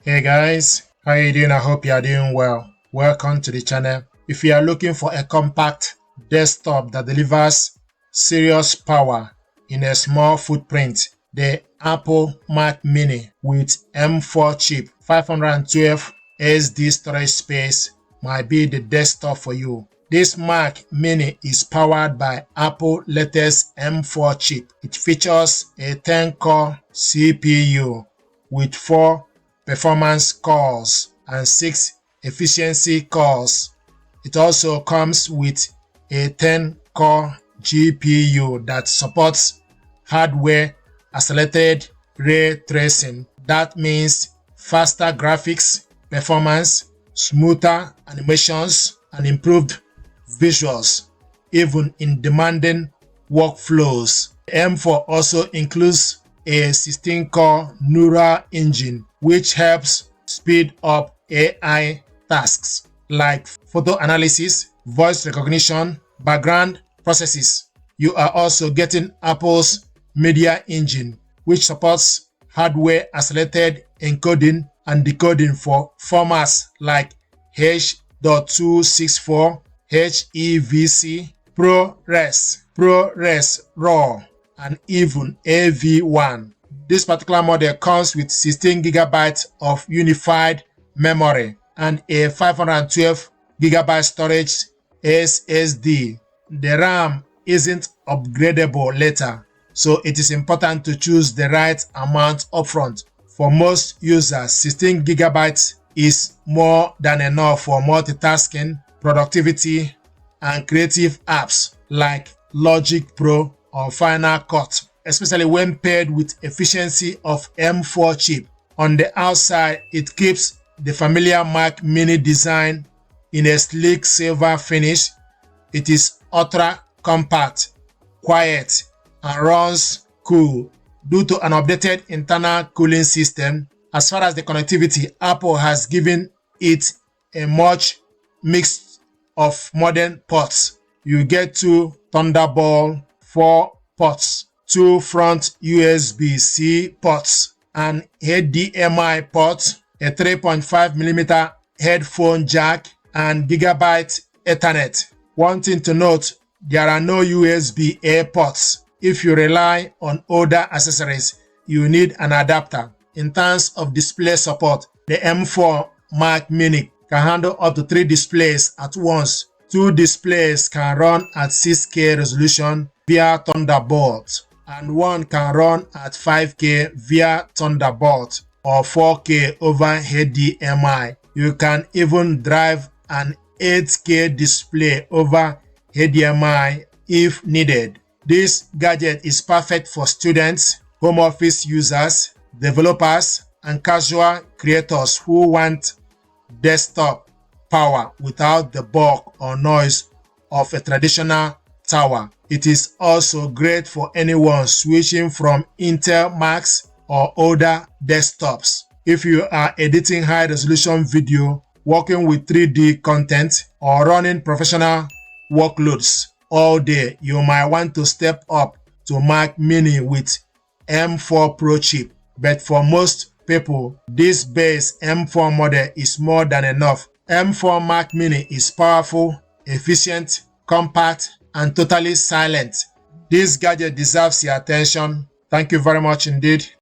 Hey guys, how you doing? I hope you are doing well. Welcome to the channel. If you are looking for a compact desktop that delivers serious power in a small footprint, the Apple Mac Mini with M4 chip 512 SD storage space might be the desktop for you. This Mac Mini is powered by Apple latest M4 chip. It features a 10-core CPU with 4 performance cores and 6 efficiency cores. It also comes with a 10-core GPU that supports hardware accelerated ray tracing. That means faster graphics performance, smoother animations, and improved visuals, even in demanding workflows. M4 also includes a 16-core neural engine, which helps speed up AI tasks like photo analysis, voice recognition, background processes. You are also getting Apple's media engine, which supports hardware accelerated encoding and decoding for formats like H.264, HEVC, ProRes RAW, and even AV1. This particular model comes with 16GB of unified memory and a 512GB storage SSD. The RAM isn't upgradable later, so it is important to choose the right amount upfront. For most users, 16GB is more than enough for multitasking, productivity, and creative apps like Logic Pro or Final Cut, especially when paired with efficiency of M4 chip. On the outside, it keeps the familiar Mac Mini design in a sleek silver finish. It is ultra compact, quiet, and runs cool due to an updated internal cooling system. As far as the connectivity, Apple has given it a much mix of modern ports. You get 2 Thunderbolt 4 ports, 2 front USB-C ports, an HDMI port, a 3.5mm headphone jack, and Gigabit Ethernet. One thing to note, there are no USB-A ports. If you rely on older accessories, you need an adapter. In terms of display support, the M4 Mac Mini can handle up to 3 displays at once. 2 displays can run at 6K resolution via Thunderbolt, and 1 can run at 5K via Thunderbolt or 4K over HDMI. You can even drive an 8K display over HDMI if needed. This gadget is perfect for students, home office users, developers, and casual creators who want desktop power without the bulk or noise of a traditional tower. It is also great for anyone switching from Intel Macs or older desktops. If you are editing high-resolution video, working with 3D content, or running professional workloads all day, you might want to step up to Mac Mini with M4 Pro chip. But for most people, this base M4 model is more than enough. M4 Mac Mini is powerful, efficient, compact, and totally silent. This gadget deserves your attention. Thank you very much indeed.